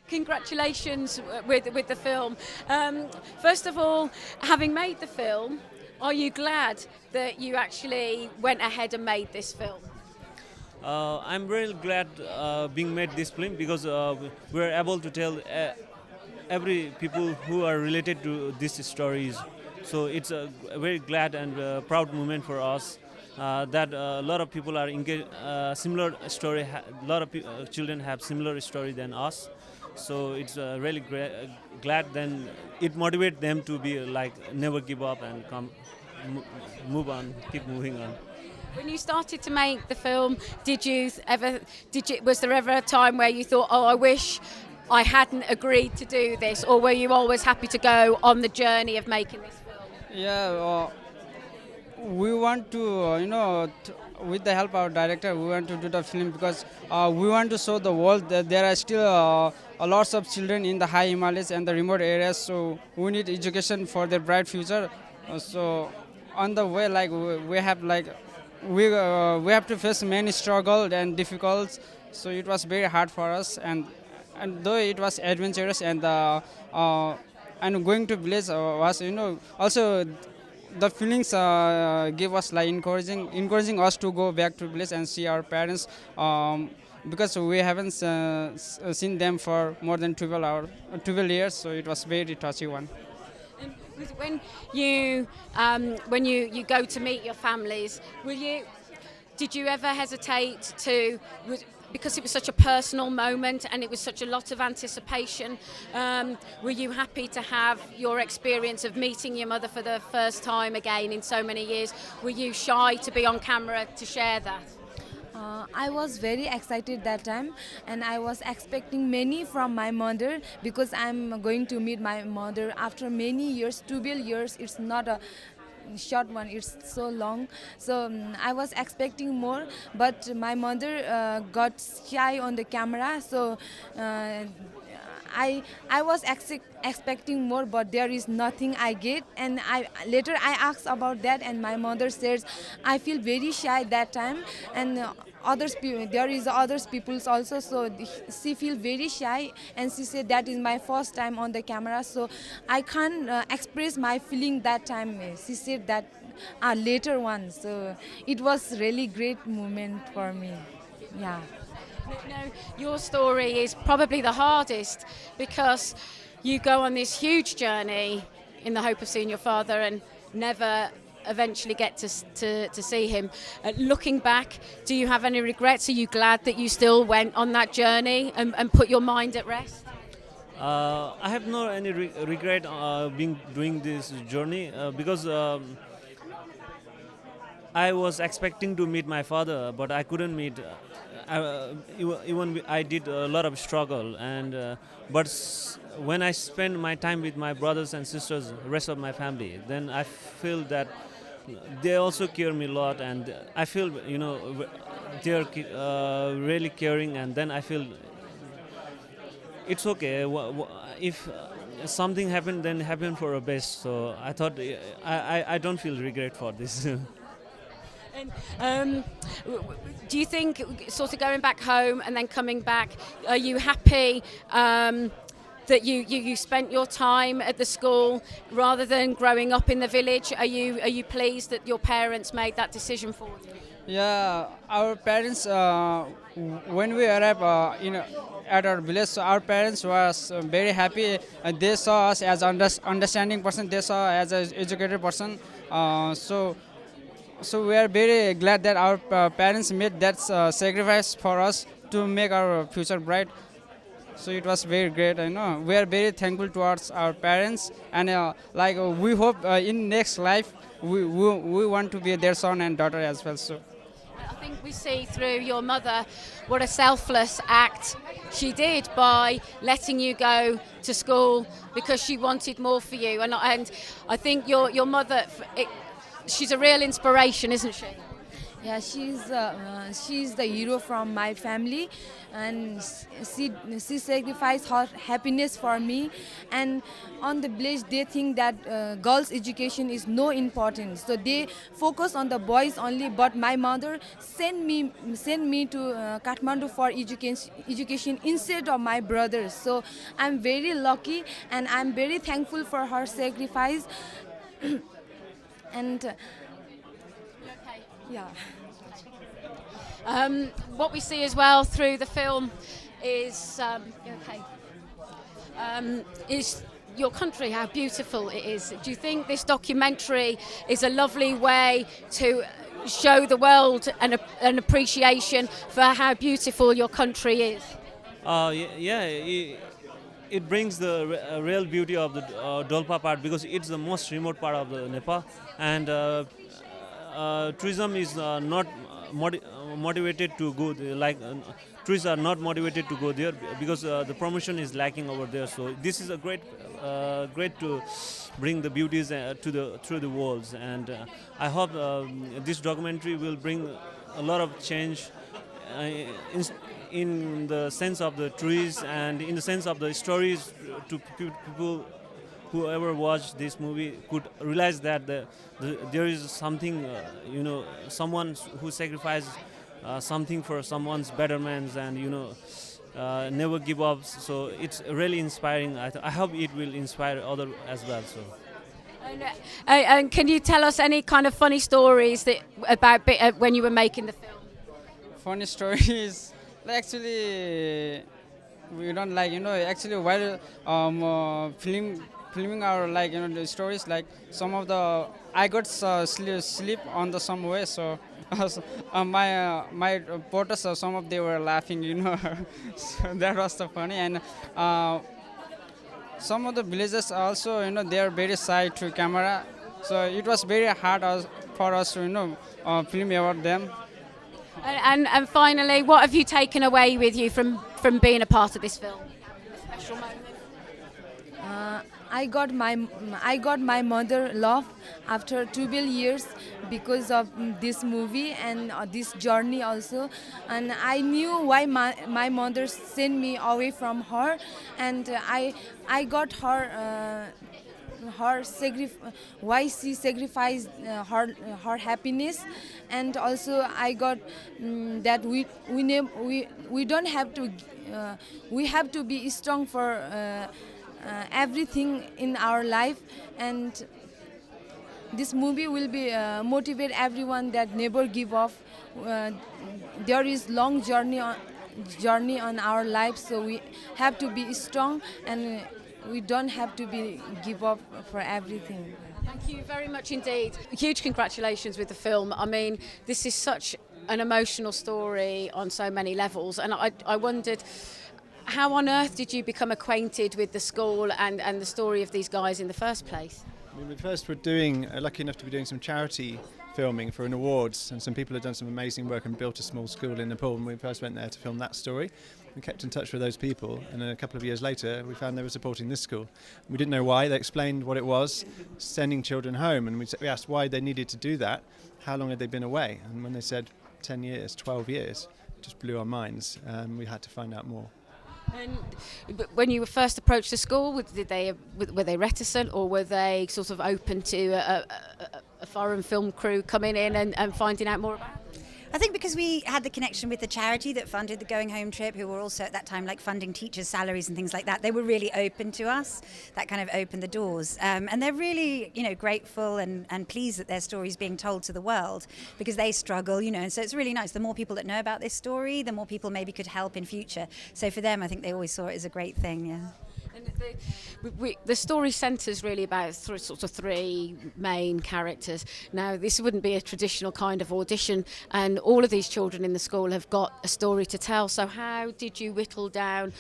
Congratulations with the film. First of all, having made the film, are you glad that you actually went ahead and made this film? I'm really glad being made this film because we're able to tell every people who are related to these stories. So it's a very glad and proud moment for us that a lot of people are engaged. Similar story. A lot of children have similar story than us. So it's really glad. Then it motivates them to be like never give up and move on, keep moving on. When you started to make the film, was there ever a time where you thought, oh, I wish I hadn't agreed to do this, or were you always happy to go on the journey of making this film? Yeah, we want to, with the help of our director, we want to do the film because we want to show the world that there are still a lots of children in the high Himalayas and the remote areas, so we need education for their bright future. So on the way, like we have we have to face many struggles and difficulties. So it was very hard for us, and though it was adventurous and going to village was also the feelings gave us like encouraging us to go back to village and see our parents because we haven't seen them for more than 12 years. So it was very touchy one. When you go to meet your families, did you ever hesitate to, because it was such a personal moment and it was such a lot of anticipation, were you happy to have your experience of meeting your mother for the first time again in so many years? Were you shy to be on camera to share that? I was very excited that time, and I was expecting many from my mother because I'm going to meet my mother after many years, 12 years. It's not a short one, it's so long. So I was expecting more, but my mother got shy on the camera. So I was expecting more, but there is nothing I get. And later I asked about that, and my mother says I feel very shy that time, and there is others peoples also, so she feel very shy, and she said that is my first time on the camera, so I can't express my feeling that time. She said that later one, so it was really great moment for me. Yeah. No, your story is probably the hardest because you go on this huge journey in the hope of seeing your father and never eventually get to see him. Looking back, do you have any regrets? Are you glad that you still went on that journey and put your mind at rest? I have no any regret doing this journey because I was expecting to meet my father, but I couldn't meet. Even I did a lot of struggle, and but when I spend my time with my brothers and sisters, the rest of my family, then I feel that they also care me a lot, and I feel they're really caring, and then I feel it's okay. If something happened, then happened for a best. So I thought I don't feel regret for this. And do you think, sort of going back home and then coming back, are you happy that you spent your time at the school rather than growing up in the village? Are you pleased that your parents made that decision for you? Yeah, our parents, when we arrived at our village, so our parents was very happy. They saw us as understanding person. They saw us as an educated person. So we are very glad that our parents made that sacrifice for us to make our future bright. So it was very great. I know we are very thankful towards our parents, and we hope in next life we want to be their son and daughter as well. So I think we see through your mother what a selfless act she did by letting you go to school because she wanted more for you, and I think your mother. She's a real inspiration, isn't she? Yeah, she's the hero from my family, and she sacrificed her happiness for me. And on the village, they think that girls' education is no important, so they focus on the boys only. But my mother sent me to Kathmandu for education instead of my brothers. So I'm very lucky, and I'm very thankful for her sacrifice. And yeah. What we see as well through the film is is your country, how beautiful it is. Do you think this documentary is a lovely way to show the world an appreciation for how beautiful your country is? It brings the real beauty of the Dolpa part, because it's the most remote part of the Nepal, and tourism is not motivated to go there, like tourists are not motivated to go there because the promotion is lacking over there. So this is a great to bring the beauties through the walls, and I hope this documentary will bring a lot of change in the sense of the trees and in the sense of the stories to people. Whoever watched this movie could realize that there is something, someone who sacrificed something for someone's betterment, and never give up. So it's really inspiring. I hope it will inspire others as well. So. And can you tell us any kind of funny stories about when you were making the film? Funny stories. Actually, we don't like, actually while filming our the stories, like some of the I got sleep on the some way, so my reporters, some of they were laughing, so that was so funny. And some of the villagers also, they are very shy to camera, so it was very hard for us to film about them. And finally, what have you taken away with you from being a part of this film? A special moment. I got my mother love after 12 years because of this movie and this journey also, and I knew why my mother sent me away from her, and I got her why she sacrificed her happiness, and also I got that we don't have to we have to be strong for everything in our life, and this movie will be motivate everyone that never give up. There is long journey on our life, so we have to be strong, and we don't have to give up for everything. Thank you very much indeed. Huge congratulations with the film. I mean, this is such an emotional story on so many levels, and I wondered, how on earth did you become acquainted with the school and the story of these guys in the first place? We first were lucky enough to be doing some charity filming for an awards, and some people had done some amazing work and built a small school in Nepal, and we first went there to film that story. We kept in touch with those people, and then a couple of years later we found they were supporting this school. We didn't know why. They explained what it was, sending children home, and we asked why they needed to do that, how long had they been away, and when they said 10 years, 12 years, it just blew our minds. We had to find out more. And when you were first approached the school, were they reticent, or were they sort of open to a foreign film crew coming in and finding out more about it? I think because we had the connection with the charity that funded the going home trip, who were also at that time funding teachers' salaries and things like that, they were really open to us. That kind of opened the doors, and they're really grateful and pleased that their story is being told to the world, because they struggle, and so it's really nice. The more people that know about this story, the more people maybe could help in future. So for them, I think they always saw it as a great thing. Yeah. And the story centres really about three main characters. Now, this wouldn't be a traditional kind of audition, and all of these children in the school have got a story to tell. So how did you whittle down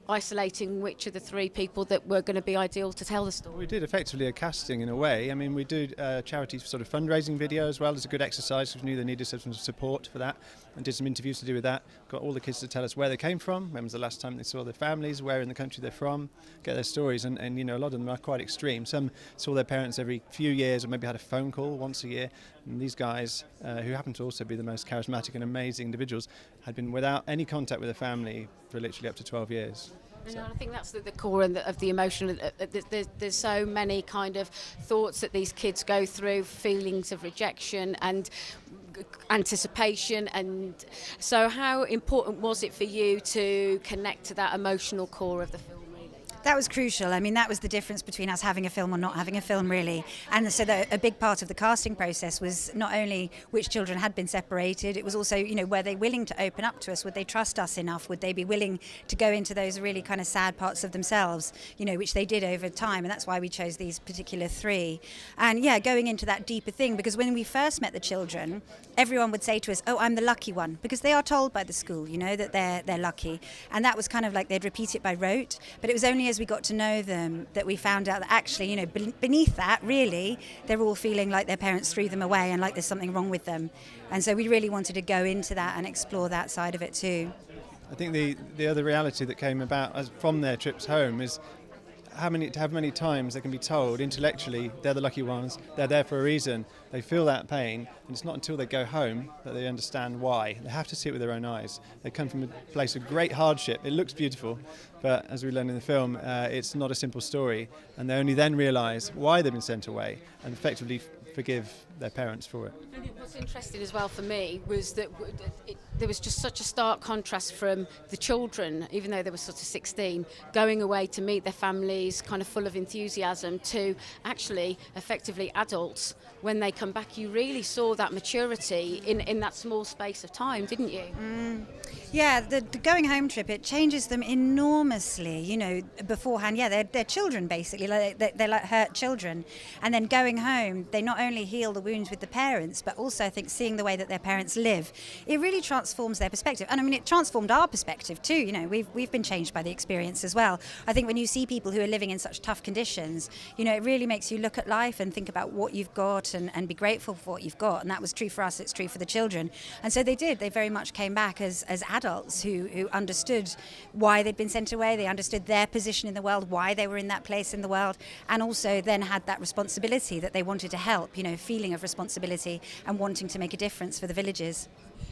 isolating which of the three people that were going to be ideal to tell the story? We did effectively a casting in a way. I mean, we do charity sort of fundraising video as well as a good exercise, because we knew they needed some support for that. and did some interviews to do with that. Got all the kids to tell us where they came from, when was the last time they saw their families, where in the country they're from, get their stories, and a lot of them are quite extreme. Some saw their parents every few years, or maybe had a phone call once a year. And these guys, who happen to also be the most charismatic and amazing individuals, had been without any contact with their family for literally up to 12 years. And I think that's the core of the emotion. There's so many kind of thoughts that these kids go through, feelings of rejection and anticipation. And so how important was it for you to connect to that emotional core of the film? That was crucial. I mean, that was the difference between us having a film or not having a film, really. And so a big part of the casting process was not only which children had been separated, it was also, were they willing to open up to us? Would they trust us enough? Would they be willing to go into those really kind of sad parts of themselves, which they did over time? And that's why we chose these particular 3. And yeah, going into that deeper thing, because when we first met the children, everyone would say to us, oh, I'm the lucky one, because they are told by the school, that they're lucky. And that was kind of like they'd repeat it by rote. But it was only as we got to know them that we found out that actually, beneath that, really, they're all feeling like their parents threw them away and like there's something wrong with them. And so we really wanted to go into that and explore that side of it too. I think the other reality that came about from their trips home is how many times they can be told intellectually they're the lucky ones, they're there for a reason, they feel that pain, and it's not until they go home that they understand why. They have to see it with their own eyes. They come from a place of great hardship. It looks beautiful, but as we learn in the film, it's not a simple story, and they only then realise why they've been sent away and effectively forgive their parents for it. And what's interesting as well for me was that there was just such a stark contrast from the children, even though they were sort of 16, going away to meet their families, kind of full of enthusiasm, to actually effectively adults. When they come back, you really saw that maturity in that small space of time, didn't you? Yeah, the going home trip, it changes them enormously, beforehand. Yeah, they're children, basically. They're like hurt children. And then going home, they not only heal the wounds with the parents, but also, I think, seeing the way that their parents live, it really transforms their perspective. And I mean, it transformed our perspective too. We've been changed by the experience as well. I think when you see people who are living in such tough conditions, it really makes you look at life and think about what you've got and be grateful for what you've got. And that was true for us, it's true for the children. And so they very much came back as adults who understood why they'd been sent away. They understood their position in the world, why they were in that place in the world, and also then had that responsibility that they wanted to help, feeling of responsibility and wanting to make a difference for the villages.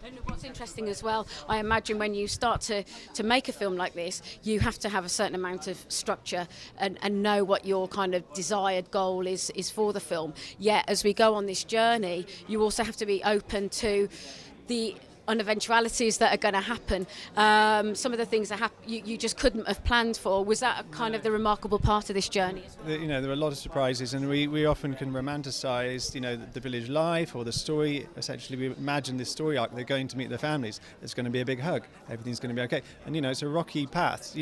And what's interesting as well, I imagine when you start to make a film like this, you have to have a certain amount of structure and know what your kind of desired goal is for the film. Yet as we go on this journey, you also have to be open to the eventualities that are going to happen. Some of the things that you just couldn't have planned for. Was that kind of the remarkable part of this journey? There were a lot of surprises, and we often can romanticize, the village life or the story. Essentially, we imagine this story arc. They're going to meet their families. It's going to be a big hug. Everything's going to be okay. And it's a rocky path.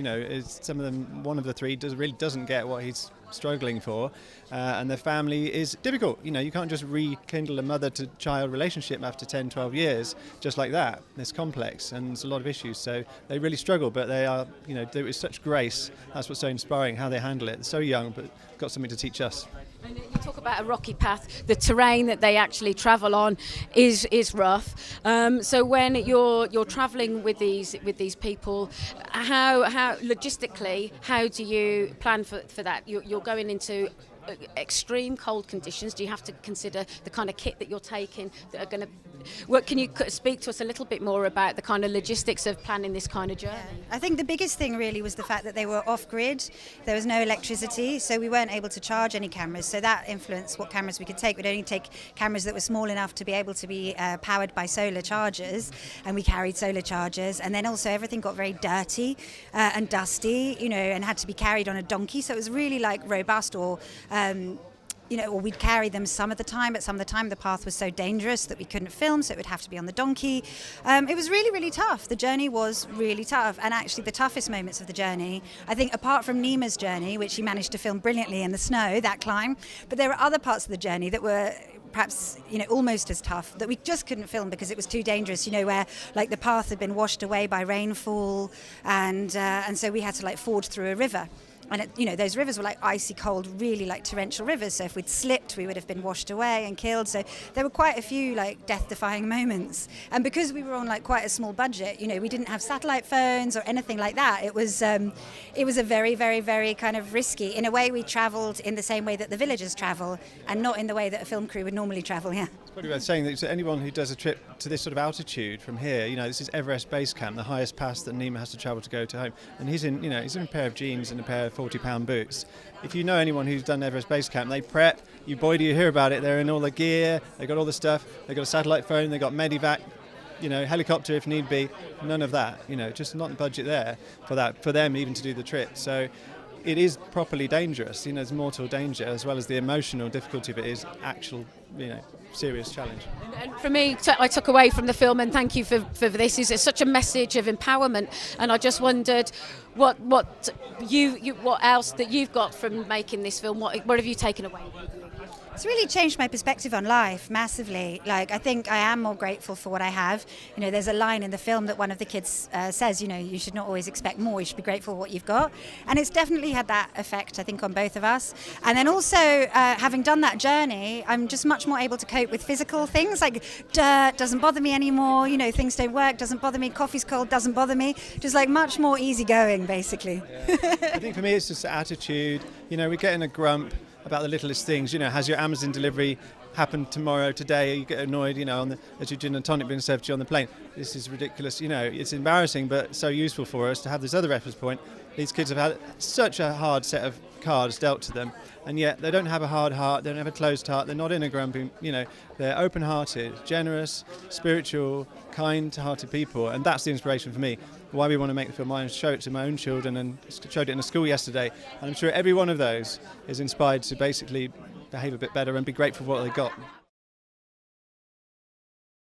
Some of them, one of the 3 really doesn't get what he's struggling for, and their family is difficult. You can't just rekindle a mother-to-child relationship after 10, 12 years just like that. It's complex and there's a lot of issues, so they really struggle, but they are, do it with such grace. That's what's so inspiring, how they handle it. They're so young, but got something to teach us. And you talk about a rocky path. The terrain that they actually travel on is rough. So when you're travelling with these people, how logistically, how do you plan for that? You're going into extreme cold conditions. Do you have to consider the kind of kit that you're taking that are going to... Can you speak to us a little bit more about the kind of logistics of planning this kind of journey? Yeah. I think the biggest thing really was the fact that they were off-grid. There was no electricity, so we weren't able to charge any cameras. So that influenced what cameras we could take. We'd only take cameras that were small enough to be able to be powered by solar chargers, and we carried solar chargers. And then also everything got very dirty and dusty, and had to be carried on a donkey. So it was really like robust or or we'd carry them some of the time, but some of the time the path was so dangerous that we couldn't film, so it would have to be on the donkey. It was really, really tough. The journey was really tough, and actually the toughest moments of the journey, I think apart from Nima's journey, which he managed to film brilliantly in the snow, that climb, but there were other parts of the journey that were perhaps almost as tough that we just couldn't film because it was too dangerous, where like the path had been washed away by rainfall, and so we had to like forge through a river. And those rivers were like icy cold, really like torrential rivers. So if we'd slipped, we would have been washed away and killed. So there were quite a few like death-defying moments. And because we were on like quite a small budget, we didn't have satellite phones or anything like that. It was a very, very, very kind of risky. In a way, we travelled in the same way that the villagers travel, and not in the way that a film crew would normally travel. Yeah. It's probably worth saying that to anyone who does a trip to this sort of altitude from here, this is Everest Base Camp, the highest pass that Nima has to travel to go to home, and he's in a pair of jeans and a pair of 40-pound boots. If you know anyone who's done Everest Base Camp, they prep. Boy, do you hear about it? They're in all the gear. They got all the stuff. They got a satellite phone. They got medevac. Helicopter if need be. None of that. Just not the budget there for that for them even to do the trip. So it is properly dangerous. There's mortal danger as well as the emotional difficulty of it is actual, serious challenge. And for me, I took away from the film, and thank you for this, is it's such a message of empowerment. And I just wondered what else that you've got from making this film. What have you taken away? It's really changed my perspective on life massively. Like, I think I am more grateful for what I have. There's a line in the film that one of the kids says, you should not always expect more, you should be grateful for what you've got. And it's definitely had that effect, I think, on both of us. And then also, having done that journey, I'm just much more able to cope with physical things, like dirt doesn't bother me anymore, things don't work, doesn't bother me, coffee's cold, doesn't bother me. Just like much more easygoing, basically. Yeah. I think for me it's just attitude. We get in a grump about the littlest things. Has your Amazon delivery happened today? You get annoyed, as your gin and tonic being served to you on the plane. This is ridiculous. It's embarrassing, but so useful for us to have this other reference point. These kids have had such a hard set of cards dealt to them, and yet they don't have a hard heart, they don't have a closed heart, they're not in a grumpy, they're open-hearted, generous, spiritual, kind-hearted people, and that's the inspiration for me. Why we want to make the film. I show it to my own children and showed it in a school yesterday, and I'm sure every one of those is inspired to basically behave a bit better and be grateful for what they got.